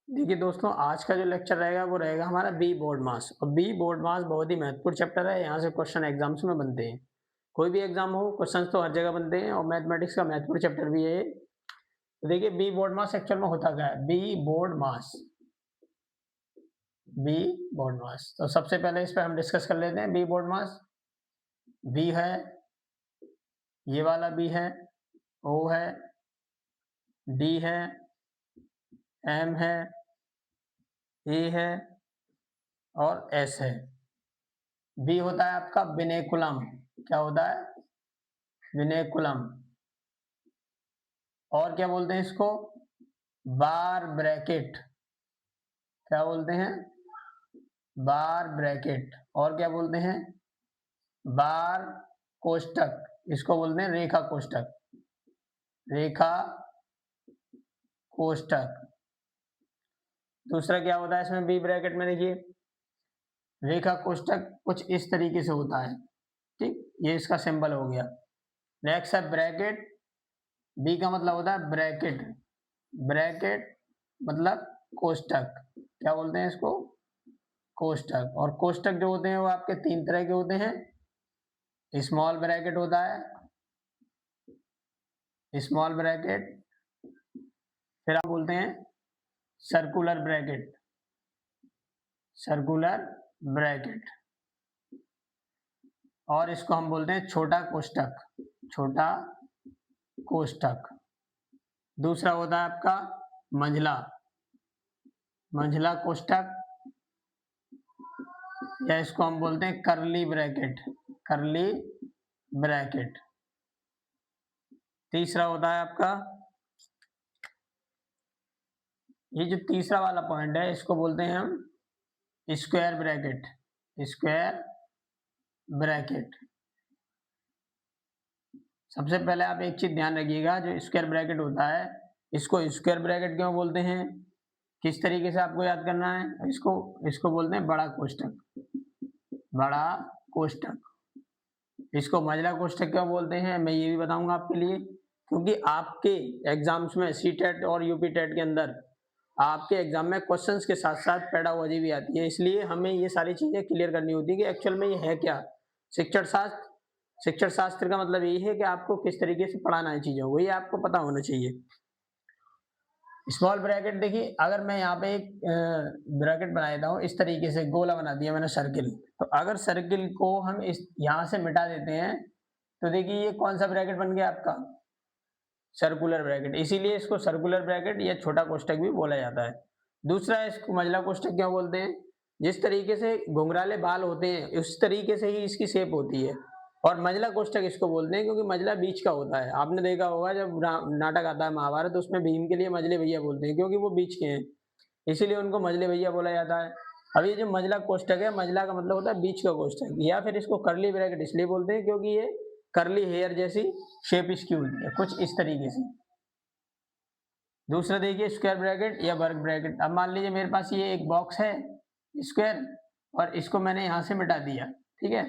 देखिए दोस्तों, आज का जो लेक्चर रहेगा वो रहेगा हमारा बी बोर्ड मास। और बी बोर्ड मास बहुत ही महत्वपूर्ण चैप्टर है। यहाँ से क्वेश्चन एग्जाम्स में बनते हैं। कोई भी एग्जाम हो, क्वेश्चंस तो हर जगह बनते हैं और मैथमेटिक्स का महत्वपूर्ण चैप्टर भी है ये। तो देखिए बी बोर्ड मास एक्चुअल में होता क्या है। बी बोर्ड मास, बी बोर्ड मास, तो सबसे पहले इस पर हम डिस्कस कर लेते हैं। बी बोर्ड मास, बी है, ये वाला बी है, ओ है, डी है, एम है, ए है और एस है। बी होता है आपका विनेकुलम। क्या होता है? विनेकुलम। और क्या बोलते हैं इसको? बार ब्रैकेट। क्या बोलते हैं? बार ब्रैकेट। और क्या बोलते हैं? बार कोष्टक। इसको बोलते हैं रेखा कोष्टक। रेखा कोष्टक। दूसरा क्या होता है इसमें बी ब्रैकेट में? देखिए रेखा कोष्टक कुछ इस तरीके से होता है। ठीक, ये इसका सिंबल हो गया। नेक्स्ट है ब्रैकेट। बी का मतलब होता है ब्रैकेट। ब्रैकेट मतलब कोष्टक। क्या बोलते हैं इसको? कोष्टक। और कोष्टक जो होते हैं वो आपके तीन तरह के होते हैं। स्मॉल ब्रैकेट होता है, स्मॉल ब्रैकेट, फिर आप बोलते हैं सर्कुलर ब्रैकेट। Circular bracket. और इसको हम बोलते हैं छोटा कोष्टक। छोटा कोष्टक। दूसरा होता है आपका मंझला। मंझला कोष्टक, या इसको हम बोलते हैं करली ब्रैकेट। करली ब्रैकेट। तीसरा होता है आपका, ये जो तीसरा वाला पॉइंट है इसको बोलते हैं हम स्क्वायर ब्रैकेट। Square bracket. सबसे पहले आप एक चीज ध्यान रखिएगा, जो स्क्वायर ब्रैकेट होता है इसको स्क्वायर ब्रैकेट क्यों बोलते हैं, किस तरीके से आपको याद करना है। इसको इसको बोलते हैं बड़ा कोष्टक। बड़ा कोष्टक। इसको मंझला कोष्टक क्यों बोलते हैं मैं ये भी बताऊंगा आपके लिए, क्योंकि आपके एग्जाम्स में सी टेट और यूपी टेट के अंदर आपके एग्जाम में क्वेश्चंस के साथ साथ पेडागोजी भी आती है। इसलिए हमें ये सारी चीजें क्लियर करनी होती है कि एक्चुअल में ये है क्या। शिक्षण शास्त्र, शिक्षण शास्त्र का मतलब यही है कि आपको किस तरीके से पढ़ाना है चीजों को, ये आपको पता होना चाहिए। स्मॉल ब्रैकेट देखिए, अगर मैं यहाँ पे एक ब्रैकेट बना देता हूँ इस तरीके से, गोला बना दिया मैंने सर्किल, तो अगर सर्किल को हम इस यहाँ से मिटा देते हैं तो देखिए ये कौन सा ब्रैकेट बन गया आपका? Circular bracket. इसीलिए इसको सर्कुलर ब्रैकेट या छोटा कोष्टक भी बोला जाता है। दूसरा इसको मंझला कोष्टक क्यों बोलते हैं? जिस तरीके से घुंघराले बाल होते हैं उस तरीके से ही इसकी शेप होती है। और मंझला कोष्टक इसको बोलते हैं क्योंकि मंझला बीच का होता है। आपने देखा होगा जब नाटक आता है महाभारत, तो उसमें भीम के लिए मंझले भैया बोलते हैं क्योंकि वो बीच के हैं, इसीलिए उनको मंझले भैया बोला जाता है। अब ये जो मंझला कोष्टक है, मंझला का मतलब होता है बीच का कोष्टक, या फिर इसको करली ब्रैकेट इसलिए बोलते हैं क्योंकि ये करली हेयर जैसी शेप इसकी होती है कुछ इस तरीके से। दूसरा देखिए स्क्वायर ब्रैकेट या वर्ग ब्रैकेट। अब मान लीजिए मेरे पास ये एक बॉक्स है स्क्वायर, और इसको मैंने यहाँ से मिटा दिया, ठीक है।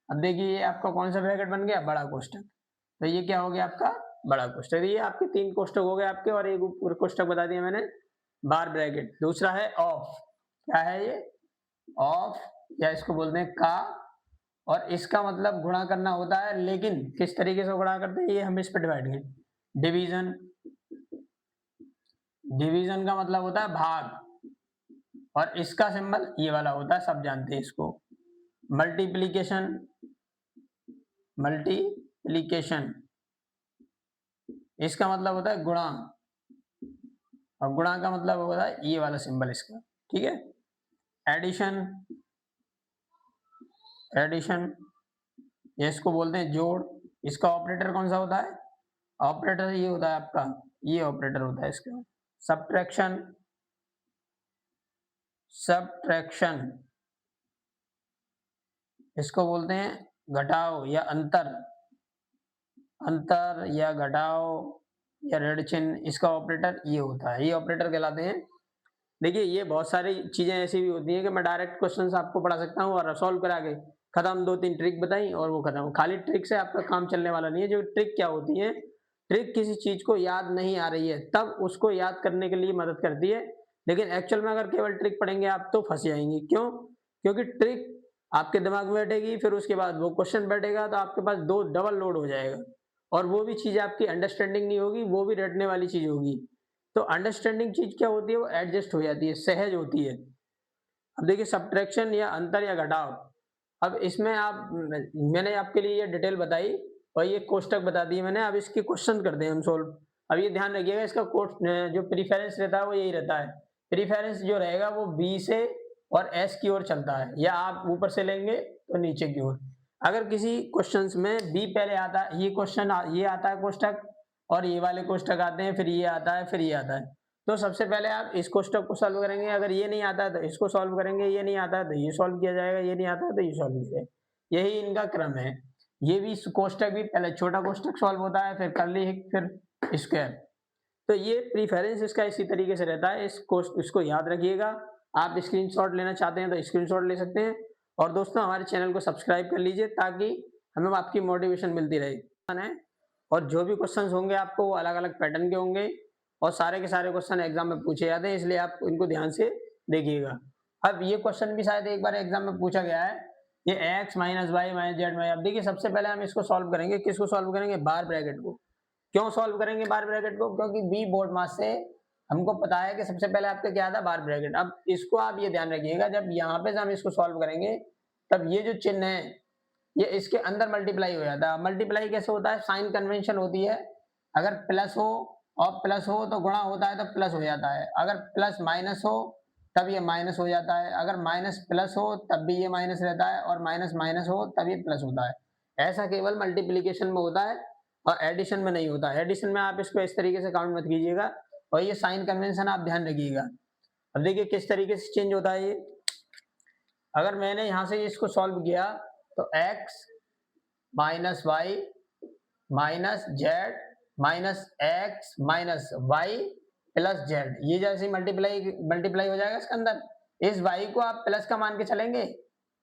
अब देखिए ये आपका कौन सा ब्रैकेट बन गया? बड़ा कोष्टक। तो ये क्या हो गया आपका? बड़ा कोष्टक। ये आपके तीन कोष्टक हो गए आपके, और एक ऊपर कोष्टक बता दिया मैंने, बार ब्रैकेट। दूसरा है ऑफ। क्या है ये? ऑफ, या इसको बोलते हैं का। और इसका मतलब गुणा करना होता है, लेकिन किस तरीके से गुणा करते हैं ये हम इस पर डिवाइड करें। डिवीजन। डिवीजन का मतलब होता है भाग, और इसका सिंबल ये वाला होता है, सब जानते हैं इसको। मल्टीप्लीकेशन। मल्टीप्लीकेशन, इसका मतलब होता है गुणा, और गुणा का मतलब होता है ये वाला सिंबल इसका, ठीक है। एडिशन। एडिशन, ये इसको बोलते हैं जोड़। इसका ऑपरेटर कौन सा होता है? ऑपरेटर ये होता है आपका, ये ऑपरेटर होता है इसका। सब्ट्रैक्शन। सब्ट्रैक्शन, इसको बोलते हैं घटाव या अंतर। अंतर या घटाव या ऋण चिन्ह, इसका ऑपरेटर ये होता है, ये ऑपरेटर कहलाते हैं। देखिए ये बहुत सारी चीजें ऐसी भी होती हैं कि मैं डायरेक्ट क्वेश्चन आपको पढ़ा सकता हूँ और सॉल्व करा के खत्म, दो तीन ट्रिक बताई और वो खत्म। खाली ट्रिक से आपका काम चलने वाला नहीं है। जो ट्रिक क्या होती है? ट्रिक किसी चीज को याद नहीं आ रही है तब उसको याद करने के लिए मदद करती है लेकिन एक्चुअल में अगर केवल ट्रिक पढ़ेंगे आप तो फंस जाएंगे। क्यों? क्योंकि ट्रिक आपके दिमाग में बैठेगी, फिर उसके बाद वो क्वेश्चन बैठेगा तो आपके पास दो डबल लोड हो जाएगा और वो भी चीज आपकी अंडरस्टैंडिंग नहीं होगी, वो भी रटने वाली चीज होगी। तो अंडरस्टैंडिंग चीज क्या होती है? वो एडजस्ट हो जाती है, सहज होती है। अब देखिए सब्ट्रैक्शन या अंतर या घटाव, अब इसमें आप मैंने आपके लिए ये डिटेल बताई और ये कोष्टक बता दिए मैंने। अब इसके क्वेश्चन करते हैं हम सोल्व। अब ये ध्यान रखिएगा, इसका जो प्रीफरेंस रहता है वो यही रहता है। प्रीफरेंस जो रहेगा वो बी से और एस की ओर चलता है, या आप ऊपर से लेंगे तो नीचे की ओर। अगर किसी क्वेश्चन में बी पहले आता है, ये क्वेश्चन ये आता है कोष्टक, और ये वाले कोष्टक आते हैं, फिर ये आता है, फिर ये आता है, तो सबसे पहले आप इस कोष्टक को सॉल्व करेंगे। अगर ये नहीं आता है तो इसको सॉल्व करेंगे, ये नहीं आता है तो ये सॉल्व किया जाएगा, ये नहीं आता है तो ये सॉल्व किया जाएगा। यही इनका क्रम है। ये भी कोष्टक भी पहले छोटा कोष्टक सॉल्व होता है, फिर कर्ली हिक, फिर स्क्वायर। तो ये प्रीफरेंस इसका इसी तरीके से रहता है। इसको याद रखिएगा। आप स्क्रीनशॉट लेना चाहते हैं तो स्क्रीनशॉट ले सकते हैं। और दोस्तों हमारे चैनल को सब्सक्राइब कर लीजिए ताकि हमें आपकी मोटिवेशन मिलती रहे। और जो भी क्वेश्चन होंगे आपको वो अलग अलग पैटर्न के होंगे और सारे के सारे क्वेश्चन एग्जाम में पूछे जाते हैं, इसलिए आप इनको ध्यान से देखिएगा। अब ये क्वेश्चन भी शायद एक बार एग्जाम में पूछा गया है, ये x minus Y minus z. अब देखिए सबसे पहले हम इसको सॉल्व करेंगे। किसको सॉल्व करेंगे? बार ब्रैकेट को। क्यों सॉल्व करेंगे बार ब्रैकेट को? क्योंकि बी बोर्ड मास से हमको पता है कि सबसे पहले आपका क्या था? बार ब्रैकेट। अब इसको आप ये ध्यान रखिएगा, जब यहाँ पे से हम इसको सॉल्व करेंगे तब ये जो चिन्ह है ये इसके अंदर मल्टीप्लाई हो जाता है। मल्टीप्लाई कैसे होता है? साइन कन्वेंशन होती है। अगर प्लस हो और प्लस हो तो गुणा होता है तो प्लस हो जाता है। अगर प्लस माइनस हो तब ये माइनस हो जाता है। अगर माइनस प्लस हो तब भी ये माइनस रहता है, और माइनस माइनस हो तब ये प्लस होता है। ऐसा केवल मल्टीप्लीकेशन में होता है और एडिशन में नहीं होता। एडिशन में आप इसको इस तरीके से काउंट मत कीजिएगा, और ये साइन कन्वेंशन आप ध्यान रखिएगा। अब देखिए किस तरीके से चेंज होता है ये। अगर मैंने यहां से इसको सॉल्व किया तो x minus Y minus z minus x minus y plus z, ये जैसे मल्टीप्लाई हो जाएगा इसके अंदर। इस y को आप प्लस का मान के चलेंगे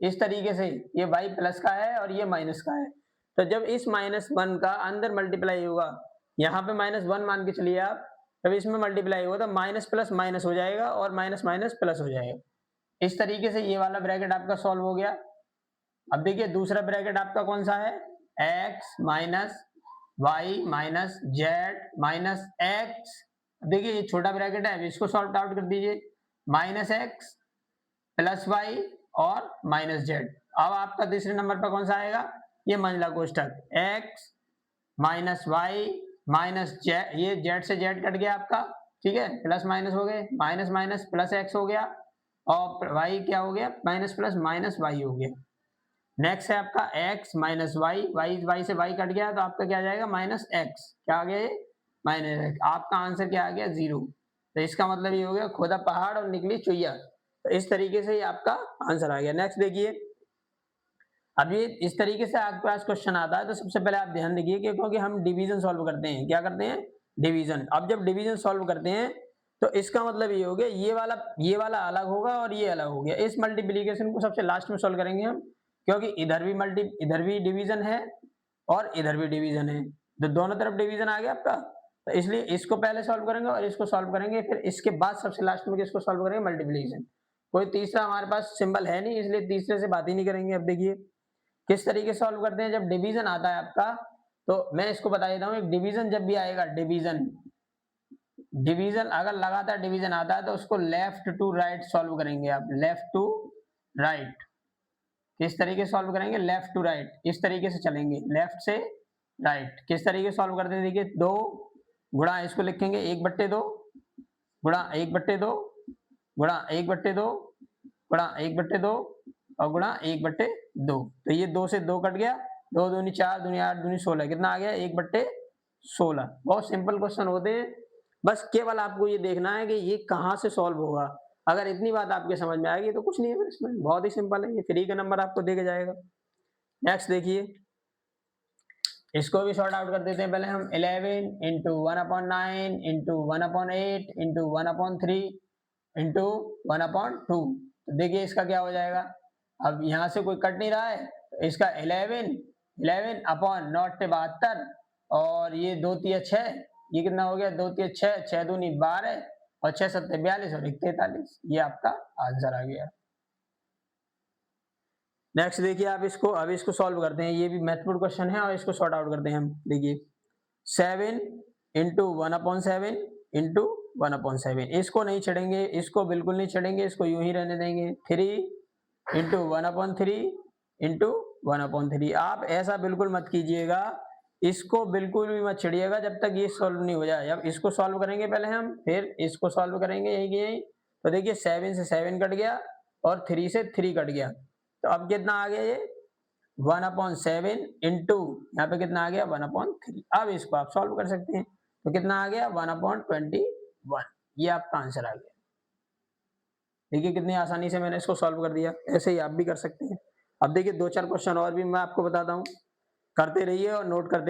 इस तरीके से, ये y प्लस का है और ये माइनस का है। तो जब इस -1 का अंदर मल्टीप्लाई होगा, यहाँ पे -1 मान के चलिए आप, जब इसमें मल्टीप्लाई होगा तो माइनस प्लस माइनस हो जाएगा और माइनस माइनस प्लस हो जाएगा। इस तरीके से ये वाला ब्रैकेट आपका सॉल्व हो गया। अब देखिए दूसरा ब्रैकेट आपका कौन सा है? x minus Y minus z minus x. देखिए ये छोटा ब्रैकेट है, इसको सॉल्व आउट कर दीजिए। माइनस एक्स प्लस वाई और माइनस जेड। अब आपका तीसरे नंबर पर कौन सा आएगा? ये मंझला कोष्टक x minus Y minus Z, ये जेड से जेड कट गया आपका, ठीक है, प्लस माइनस हो गए, माइनस माइनस प्लस एक्स हो गया, और वाई क्या हो गया? माइनस प्लस माइनस वाई हो गया। नेक्स्ट है आपका x माइनस वाई, वाई से वाई कट गया तो आपका क्या आ जाएगा? Minus x. क्या आ गया? Minus x. आपका आंसर क्या आ गया? 0। तो इसका मतलब ये हो गया खोदा पहाड़ और निकली चुईया। तो इस तरीके से ये आपका आंसर आ गया। नेक्स्ट देखिए, अब ये इस तरीके से आपके पास क्वेश्चन आता है तो सबसे पहले आप ध्यान रखिए कि क्योंकि हम डिवीजन सॉल्व करते हैं। क्या करते हैं? डिवीजन। अब जब डिवीजन सॉल्व करते हैं तो इसका मतलब ये हो गया ये वाला अलग होगा और ये अलग हो गया। इस मल्टीप्लीकेशन को सबसे लास्ट में सॉल्व करेंगे हम, क्योंकि इधर भी डिवीजन है और इधर भी डिवीजन है, तो दोनों तरफ डिवीजन आ गया आपका। तो इसलिए इसको पहले सॉल्व करेंगे और इसको सॉल्व करेंगे, फिर इसके बाद सबसे लास्ट में किसको सॉल्व करेंगे? मल्टीप्लीकेशन। कोई तीसरा हमारे पास सिंबल है नहीं, इसलिए तीसरे से बात ही नहीं करेंगे। अब देखिए किस तरीके से सॉल्व करते हैं। जब डिवीजन आता है आपका, तो मैं इसको बता देता हूँ, एक डिवीजन जब भी आएगा, डिवीजन अगर लगातार डिवीजन आता है तो उसको लेफ्ट टू राइट सॉल्व करेंगे आप। लेफ्ट टू राइट किस तरीके से सॉल्व करेंगे? लेफ्ट टू राइट, इस तरीके से चलेंगे, लेफ्ट से राइट। किस तरीके से सॉल्व करते हैं? देखिए 2 गुणा, इसको लिखेंगे 1/2 गुणा 1/2 गुणा 1/2 गुणा 1/2 और गुणा 1/2। तो ये 2 से 2 कट गया, 2 दूनी 4 दूनी 8 दूनी 16, कितना आ गया? 1/16। बहुत सिंपल क्वेश्चन होते हैं, बस केवल आपको ये देखना है कि ये कहाँ से सॉल्व होगा। अगर इतनी बात आपके समझ में आएगी तो कुछ नहीं है इसमें, बहुत ही सिंपल है, ये फ्री का नंबर आपको दे के जाएगा। नेक्स्ट देखिए, इसको भी सॉर्ट आउट कर देते हैं। पहले हम 11 इंटू 1/9 इंटू 1/8 इंटू 1/3 इंटू 1/2। तो देखिए इसका क्या हो जाएगा। अब यहाँ से कोई कट नहीं रहा है, तो इसका 11 अपॉन 0 से 72, और ये 2 3 6, ये कितना हो गया? 2 3 6, 6 दूनी 12 और 6 7 42 और 1 43, ये आपका आंसर आ गया। नेक्स्ट देखिए आप इसको, अब इसको सॉल्व करते हैं, ये भी महत्वपूर्ण क्वेश्चन है और इसको सॉर्ट आउट करते हैं हम। देखिए 7 इंटू 1/7 इंटू 1/7, इसको नहीं छेड़ेंगे, इसको बिल्कुल नहीं छेड़ेंगे, इसको यूं ही रहने देंगे। 3 इंटू 1/3 इंटू 1/3। आप ऐसा बिल्कुल मत कीजिएगा, इसको बिल्कुल भी मत छेड़िएगा जब तक ये सॉल्व नहीं हो जाए। अब इसको सॉल्व करेंगे पहले हम, फिर इसको सॉल्व करेंगे यही की यही। तो देखिए 7 से 7 कट गया और 3 से 3 कट गया, तो अब कितना आ गया ये 1/7 इंटू यहाँ पे कितना आ गया 1/3। अब इसको आप सॉल्व कर सकते हैं, तो कितना आ गया 1/21, ये आपका आंसर आ गया। देखिए कितनी आसानी से मैंने इसको सॉल्व कर दिया, ऐसे ही आप भी कर सकते हैं। अब देखिए 2 4 क्वेश्चन और भी मैं आपको बताता हूँ, करते रहिए और नोट करते